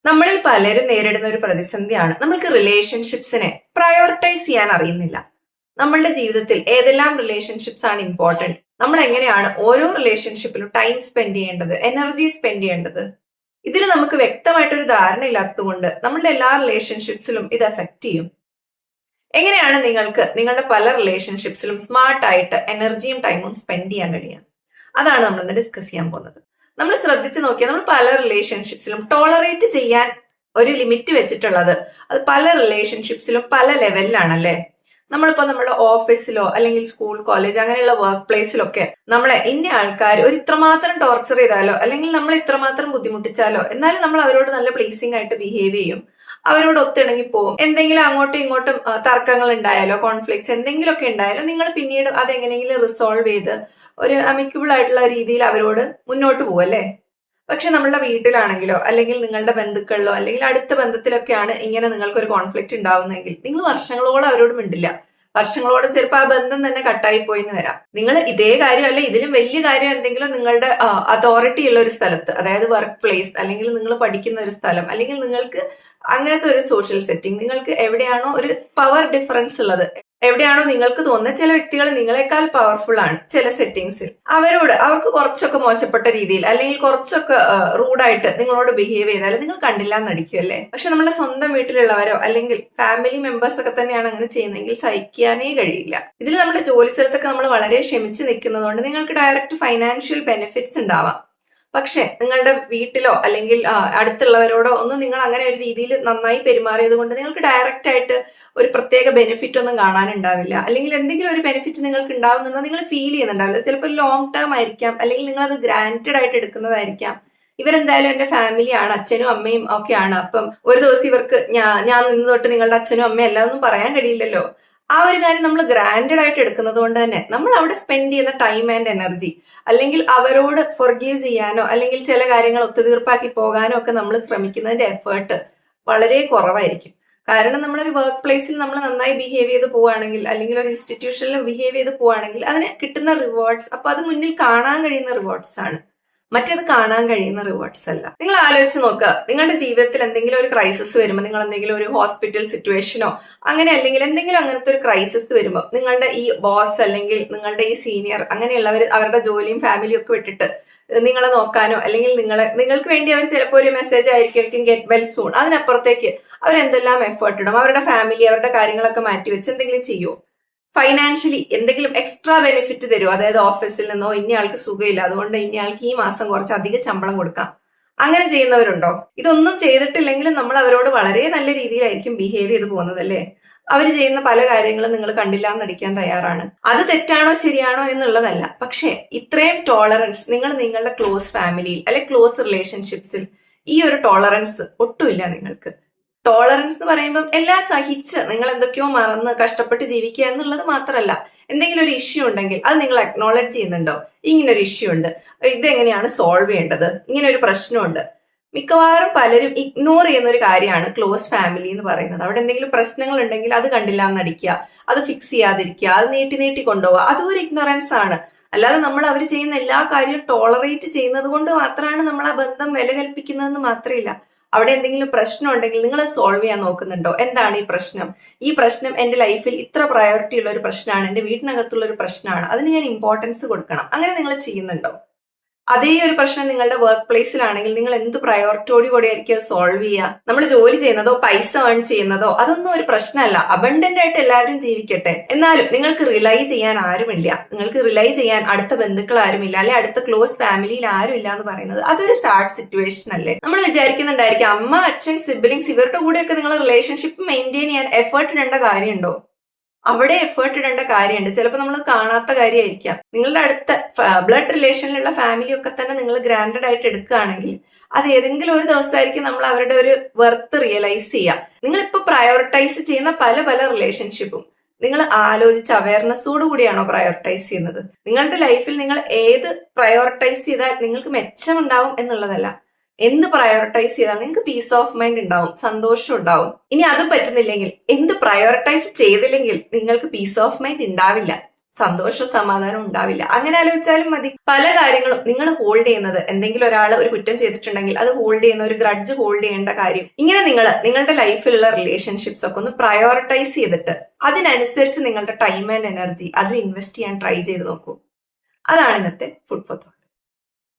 നമ്മളിൽ പലരും നേരിടുന്ന ഒരു പ്രതിസന്ധിയാണ് നമ്മൾക്ക് റിലേഷൻഷിപ്സിനെ പ്രയോറിറ്റൈസ് ചെയ്യാൻ അറിയുന്നില്ല. നമ്മളുടെ ജീവിതത്തിൽ ഏതെല്ലാം റിലേഷൻഷിപ്സ് ആണ് ഇമ്പോർട്ടന്റ്, നമ്മൾ എങ്ങനെയാണ് ഓരോ റിലേഷൻഷിപ്പിലും ടൈം സ്പെൻഡ് ചെയ്യേണ്ടത്, എനർജി സ്പെൻഡ് ചെയ്യേണ്ടത്, ഇതിൽ നമുക്ക് വ്യക്തമായിട്ടൊരു ധാരണ ഇല്ലാത്തതുകൊണ്ട് നമ്മളുടെ എല്ലാ റിലേഷൻഷിപ്സിലും ഇത് എഫക്ട് ചെയ്യും. എങ്ങനെയാണ് നിങ്ങൾക്ക് നിങ്ങളുടെ പല റിലേഷൻഷിപ്സിലും സ്മാർട്ടായിട്ട് എനർജിയും ടൈമും സ്പെൻഡ് ചെയ്യാൻ കഴിയുക? അതാണ് നമ്മൾ ഇന്ന് ഡിസ്കസ് ചെയ്യാൻ പോകുന്നത്. നമ്മൾ ശ്രദ്ധിച്ചു നോക്കിയാൽ നമ്മൾ പല റിലേഷൻഷിപ്സിലും ടോളറേറ്റ് ചെയ്യാൻ ഒരു ലിമിറ്റ് വെച്ചിട്ടുള്ളത് അത് പല റിലേഷൻഷിപ്സിലും പല ലെവലിലാണല്ലേ. നമ്മളിപ്പോ നമ്മുടെ ഓഫീസിലോ അല്ലെങ്കിൽ സ്കൂൾ കോളേജ് അങ്ങനെയുള്ള വർക്ക് പ്ലേസിലൊക്കെ നമ്മളെ ഇന്ന ആൾക്കാർ ഒരു ഇത്രമാത്രം ടോർച്ചർ ചെയ്താലോ അല്ലെങ്കിൽ നമ്മൾ ഇത്രമാത്രം ബുദ്ധിമുട്ടിച്ചാലോ എന്നാലും നമ്മൾ അവരോട് നല്ല പ്ലീസിംഗ് ആയിട്ട് ബിഹേവ് ചെയ്യും, അവരോട് ഒത്തിണങ്ങി പോകും. എന്തെങ്കിലും അങ്ങോട്ടും ഇങ്ങോട്ടും തർക്കങ്ങൾ ഉണ്ടായാലോ കോൺഫ്ലിക്ട്സ് എന്തെങ്കിലുമൊക്കെ ഉണ്ടായാലോ നിങ്ങൾ പിന്നീട് അതെങ്ങനെയെങ്കിലും റിസോൾവ് ചെയ്ത് ഒരു അമിക്കബിൾ ആയിട്ടുള്ള രീതിയിൽ അവരോട് മുന്നോട്ട് പോകും അല്ലേ. പക്ഷെ നമ്മളുടെ വീട്ടിലാണെങ്കിലോ അല്ലെങ്കിൽ നിങ്ങളുടെ ബന്ധുക്കളിലോ അല്ലെങ്കിൽ അടുത്ത ബന്ധത്തിലൊക്കെയാണ് ഇങ്ങനെ നിങ്ങൾക്കൊരു കോൺഫ്ലിക്റ്റ് ഉണ്ടാവുന്നതെങ്കിൽ നിങ്ങൾ വർഷങ്ങളോളം അവരോട് മിണ്ടില്ല. വർഷങ്ങളോടെ ചിലപ്പോൾ ആ ബന്ധം തന്നെ കട്ടായി പോയിന്ന് വരാം. നിങ്ങൾ ഇതേ കാര്യം അല്ലെ ഇതിലും വലിയ കാര്യം എന്തെങ്കിലും നിങ്ങളുടെ അതോറിറ്റി ഉള്ള ഒരു സ്ഥലത്ത്, അതായത് വർക്ക് പ്ലേസ് അല്ലെങ്കിൽ നിങ്ങൾ പഠിക്കുന്ന ഒരു സ്ഥലം അല്ലെങ്കിൽ നിങ്ങൾക്ക് അങ്ങനത്തെ ഒരു സോഷ്യൽ സെറ്റിംഗ്, നിങ്ങൾക്ക് എവിടെയാണോ ഒരു പവർ ഡിഫറൻസ് ഉള്ളത്, എവിടെയാണോ നിങ്ങൾക്ക് തോന്നുന്നത് ചില വ്യക്തികൾ നിങ്ങളെക്കാൾ പവർഫുൾ ആണ് ചില സെറ്റിംഗ്സിൽ, അവർക്ക് കുറച്ചൊക്കെ മോശപ്പെട്ട രീതിയിൽ അല്ലെങ്കിൽ കുറച്ചൊക്കെ റൂഡായിട്ട് നിങ്ങളോട് ബിഹേവ് ചെയ്താൽ നിങ്ങൾ കണ്ടില്ല എന്നടിക്കും അല്ലേ. പക്ഷെ നമ്മുടെ സ്വന്തം വീട്ടിലുള്ളവരോ അല്ലെങ്കിൽ ഫാമിലി മെമ്പേഴ്സ് ഒക്കെ തന്നെയാണ് അങ്ങനെ ചെയ്യുന്നതെങ്കിൽ സഹിക്കാനേ കഴിയില്ല. ഇതിൽ നമ്മുടെ ജോലി സ്ഥലത്തൊക്കെ നമ്മൾ വളരെ ക്ഷമിച്ച് നിൽക്കുന്നതുകൊണ്ട് നിങ്ങൾക്ക് ഡയറക്റ്റ് ഫൈനാൻഷ്യൽ ബെനിഫിറ്റ്സ് ഉണ്ടാവാം. പക്ഷെ നിങ്ങളുടെ വീട്ടിലോ അല്ലെങ്കിൽ അടുത്തുള്ളവരോടോ ഒന്നും നിങ്ങൾ അങ്ങനെ ഒരു രീതിയിൽ നന്നായി പെരുമാറിയത് കൊണ്ട് നിങ്ങൾക്ക് ഡയറക്റ്റ് ആയിട്ട് ഒരു പ്രത്യേക ബെനിഫിറ്റ് ഒന്നും കാണാനുണ്ടാവില്ല. അല്ലെങ്കിൽ എന്തെങ്കിലും ഒരു ബെനിഫിറ്റ് നിങ്ങൾക്ക് ഉണ്ടാവുന്നുണ്ടോ നിങ്ങൾ ഫീൽ ചെയ്യുന്നുണ്ടാവില്ല. ചിലപ്പോൾ ലോങ് ടേം ആയിരിക്കാം അല്ലെങ്കിൽ നിങ്ങൾ അത് ഗ്രാൻറ്റഡ് ആയിട്ട് എടുക്കുന്നതായിരിക്കാം. ഇവരെന്തായാലും എന്റെ ഫാമിലിയാണ്, അച്ഛനും അമ്മയും ഒക്കെയാണ്, അപ്പം ഒരു ദിവസം ഇവർക്ക് ഞാൻ നിന്ന് തൊട്ട് നിങ്ങളുടെ അച്ഛനും അമ്മയും എല്ലാം ഒന്നും പറയാൻ കഴിയില്ലല്ലോ. ആ ഒരു കാര്യം നമ്മൾ ഗ്രാൻഡഡ് ആയിട്ട് എടുക്കുന്നത് കൊണ്ട് തന്നെ നമ്മൾ അവിടെ സ്പെൻഡ് ചെയ്യുന്ന ടൈം ആൻഡ് എനർജി അല്ലെങ്കിൽ അവരോട് ഫൊർഗീവ് ചെയ്യാനോ അല്ലെങ്കിൽ ചില കാര്യങ്ങൾ ഒത്തുതീർപ്പാക്കി പോകാനോ ഒക്കെ നമ്മൾ ശ്രമിക്കുന്നതിന്റെ എഫേർട്ട് വളരെ കുറവായിരിക്കും. കാരണം നമ്മളൊരു വർക്ക് പ്ലേസിൽ നമ്മൾ നന്നായി ബിഹേവ് ചെയ്ത് പോവുകയാണെങ്കിൽ അല്ലെങ്കിൽ ഒരു ഇൻസ്റ്റിറ്റ്യൂഷനിൽ ബിഹേവ് ചെയ്ത് പോവുകയാണെങ്കിൽ അതിന് കിട്ടുന്ന റിവാർഡ്സ് അപ്പൊ അത് മുന്നിൽ കാണാൻ കഴിയുന്ന റിവാർഡ്സ് ആണ്, മറ്റേത് കാണാൻ കഴിയുന്ന റിവാർഡ്സ് അല്ല. നിങ്ങൾ ആലോചിച്ച് നോക്കുക, നിങ്ങളുടെ ജീവിതത്തിൽ എന്തെങ്കിലും ഒരു ക്രൈസിസ് വരുമ്പോൾ, നിങ്ങൾ എന്തെങ്കിലും ഒരു ഹോസ്പിറ്റൽ സിറ്റുവേഷനോ അങ്ങനെ അല്ലെങ്കിൽ എന്തെങ്കിലും അങ്ങനത്തെ ഒരു ക്രൈസിസ് വരുമ്പോൾ നിങ്ങളുടെ ഈ ബോസ് അല്ലെങ്കിൽ നിങ്ങളുടെ ഈ സീനിയർ അങ്ങനെയുള്ളവർ അവരുടെ ജോലിയും ഫാമിലിയും ഒക്കെ വിട്ടിട്ട് നിങ്ങളെ നോക്കാനോ അല്ലെങ്കിൽ നിങ്ങൾക്ക് വേണ്ടി അവർ ചിലപ്പോൾ ഒരു മെസ്സേജ് ആയിരിക്കും ഗെറ്റ് വെൽ സൂൺ, അതിനപ്പുറത്തേക്ക് അവരെന്തെല്ലാം എഫേർട്ട് ഇടും, അവരുടെ ഫാമിലി അവരുടെ കാര്യങ്ങളൊക്കെ മാറ്റി വെച്ച് എന്തെങ്കിലും ചെയ്യുമോ? ഫൈനാൻഷ്യലി എന്തെങ്കിലും എക്സ്ട്രാ ബെനിഫിറ്റ് തരുമോ? അതായത് ഓഫീസിൽ നിന്നോ ഇന്നയാൾക്ക് സുഖമില്ല അതുകൊണ്ട് ഇന്നയാൾക്ക് ഈ മാസം കുറച്ച് അധിക ശമ്പളം കൊടുക്കാം, അങ്ങനെ ചെയ്യുന്നവരുണ്ടോ? ഇതൊന്നും ചെയ്തിട്ടില്ലെങ്കിലും നമ്മൾ അവരോട് വളരെ നല്ല രീതിയിലായിരിക്കും ബിഹേവ് ചെയ്ത് പോകുന്നത് അല്ലേ. അവർ ചെയ്യുന്ന പല കാര്യങ്ങളും നിങ്ങൾ കണ്ടില്ല എന്നടിക്കാൻ തയ്യാറാണ്. അത് തെറ്റാണോ ശരിയാണോ എന്നുള്ളതല്ല, പക്ഷെ ഇത്രയും ടോളറൻസ് നിങ്ങൾ നിങ്ങളുടെ ക്ലോസ് ഫാമിലിയിൽ അല്ലെ ക്ലോസ് റിലേഷൻഷിപ്സിൽ ഈ ഒരു ടോളറൻസ് ഒട്ടുമില്ല നിങ്ങൾക്ക്. ടോളറൻസ് എന്ന് പറയുമ്പോൾ എല്ലാം സഹിച്ച് നിങ്ങൾ എന്തൊക്കെയോ മറന്ന് കഷ്ടപ്പെട്ട് ജീവിക്കുക എന്നുള്ളത് മാത്രമല്ല, എന്തെങ്കിലും ഒരു ഇഷ്യൂ ഉണ്ടെങ്കിൽ അത് നിങ്ങൾ അക്നോളജ് ചെയ്യുന്നുണ്ടോ? ഇങ്ങനെ ഒരു ഇഷ്യൂ ഉണ്ട്, ഇതെങ്ങനെയാണ് സോൾവ് ചെയ്യേണ്ടത്, ഇങ്ങനെ ഒരു പ്രശ്നമുണ്ട്. മിക്കവാറും പലരും ഇഗ്നോർ ചെയ്യുന്ന ഒരു കാര്യമാണ് ക്ലോസ് ഫാമിലി എന്ന് പറയുന്നത്. അവിടെ എന്തെങ്കിലും പ്രശ്നങ്ങൾ ഉണ്ടെങ്കിൽ അത് കണ്ടില്ല എന്നടിക്കുക, അത് ഫിക്സ് ചെയ്യാതിരിക്കുക, അത് നീട്ടി കൊണ്ടുപോവുക, അതും ഒരു ഇഗ്നോറൻസ് ആണ്. അല്ലാതെ നമ്മൾ അവർ ചെയ്യുന്ന എല്ലാ കാര്യവും ടോളറേറ്റ് ചെയ്യുന്നത് കൊണ്ട് മാത്രമാണ് നമ്മൾ ആ ബന്ധം വില കൽപ്പിക്കുന്നതെന്ന് മാത്രമില്ല. അവിടെ എന്തെങ്കിലും പ്രശ്നം ഉണ്ടെങ്കിൽ നിങ്ങൾ സോൾവ് ചെയ്യാൻ നോക്കുന്നുണ്ടോ? എന്താണ് ഈ പ്രശ്നം എന്റെ ലൈഫിൽ ഇത്ര പ്രയോറിറ്റി ഉള്ള ഒരു പ്രശ്നമാണ്, എന്റെ വീട്ടിനകത്തുള്ള ഒരു പ്രശ്നമാണ്, അതിന് ഞാൻ ഇമ്പോർട്ടൻസ് കൊടുക്കണം, അങ്ങനെ നിങ്ങൾ ചെയ്യുന്നുണ്ടോ? അതേ ഒരു പ്രശ്നം നിങ്ങളുടെ വർക്ക് പ്ലേസിലാണെങ്കിൽ നിങ്ങൾ എന്ത് പ്രയോറിറ്റിയോട് കൂടി ആയിരിക്കും സോൾവ് ചെയ്യുക? നമ്മൾ ജോലി ചെയ്യുന്നതോ പൈസ ഏൺ ചെയ്യുന്നതോ അതൊന്നും ഒരു പ്രശ്നമല്ല. അബണ്ടന്റ് ആയിട്ട് എല്ലാവരും ജീവിക്കട്ടെ, എന്നാലും നിങ്ങൾക്ക് റിലൈ ചെയ്യാൻ ആരുമില്ല, നിങ്ങൾക്ക് റിലൈ ചെയ്യാൻ അടുത്ത ബന്ധുക്കൾ ആരുമില്ല അല്ലെ അടുത്ത ക്ലോസ് ഫാമിലിയിൽ ആരുമില്ല എന്ന് പറയുന്നത് അതൊരു സാഡ് സിറ്റുവേഷൻ അല്ലേ. നമ്മൾ വിചാരിക്കുന്നുണ്ടായിരിക്കും അമ്മ അച്ഛൻ സിബ്ലിങ്സ് ഇവരുടെ കൂടെയൊക്കെ നിങ്ങൾ റിലേഷൻഷിപ്പ് മെയിൻറ്റെയിൻ ചെയ്യാൻ എഫേർട്ട് ഇടേണ്ട കാര്യമുണ്ടോ? അവിടെ എഫേർട്ട് ഇടേണ്ട കാര്യമുണ്ട്. ചിലപ്പോൾ നമ്മൾ കാണാത്ത കാര്യമായിരിക്കാം. നിങ്ങളുടെ അടുത്ത ബ്ലഡ് റിലേഷനിലുള്ള ഫാമിലി ഒക്കെ തന്നെ നിങ്ങൾ ഗ്രാൻഡഡ് ആയിട്ട് എടുക്കുകയാണെങ്കിൽ അത് ഏതെങ്കിലും ഒരു ദിവസമായിരിക്കും നമ്മൾ അവരുടെ ഒരു വെർത്ത് റിയലൈസ് ചെയ്യുക. നിങ്ങളിപ്പോൾ പ്രയോറിറ്റൈസ് ചെയ്യുന്ന പല റിലേഷൻഷിപ്പും നിങ്ങൾ ആലോചിച്ച് അവയർനെസ്സോട് കൂടിയാണോ പ്രയോറിറ്റൈസ് ചെയ്യുന്നത്? നിങ്ങളുടെ ലൈഫിൽ നിങ്ങൾ ഏത് പ്രയോറിറ്റൈസ് ചെയ്താൽ നിങ്ങൾക്ക് മെച്ചമുണ്ടാവും എന്നുള്ളതല്ല, എന്ത് പ്രയോറിറ്റൈസ് ചെയ്താൽ നിങ്ങൾക്ക് പീസ് ഓഫ് മൈൻഡ് ഉണ്ടാവും, സന്തോഷം ഉണ്ടാവും. ഇനി അത് പറ്റുന്നില്ലെങ്കിൽ എന്ത് പ്രയോറിറ്റൈസ് ചെയ്തില്ലെങ്കിൽ നിങ്ങൾക്ക് പീസ് ഓഫ് മൈൻഡ് ഉണ്ടാവില്ല, സന്തോഷവും സമാധാനവും ഉണ്ടാവില്ല. അങ്ങനെ ആലോചിച്ചാലും മതി. പല കാര്യങ്ങളും നിങ്ങൾ ഹോൾഡ് ചെയ്യുന്നത്, എന്തെങ്കിലും ഒരാൾ ഒരു കുറ്റം ചെയ്തിട്ടുണ്ടെങ്കിൽ അത് ഹോൾഡ് ചെയ്യുന്ന, ഒരു ഗ്രഡ്ജ് ഹോൾഡ് ചെയ്യേണ്ട കാര്യം, ഇങ്ങനെ നിങ്ങളുടെ ലൈഫിലുള്ള റിലേഷൻഷിപ്സ് ഒക്കെ ഒന്ന് പ്രയോറിറ്റൈസ് ചെയ്തിട്ട് അതിനനുസരിച്ച് നിങ്ങളുടെ ടൈം ആൻഡ് എനർജി അതിൽ ഇൻവെസ്റ്റ് ചെയ്യാൻ ട്രൈ ചെയ്ത് നോക്കൂ. അതാണ് ഇന്നത്തെ ഫുഡ് ഫോർ തോട്ട്.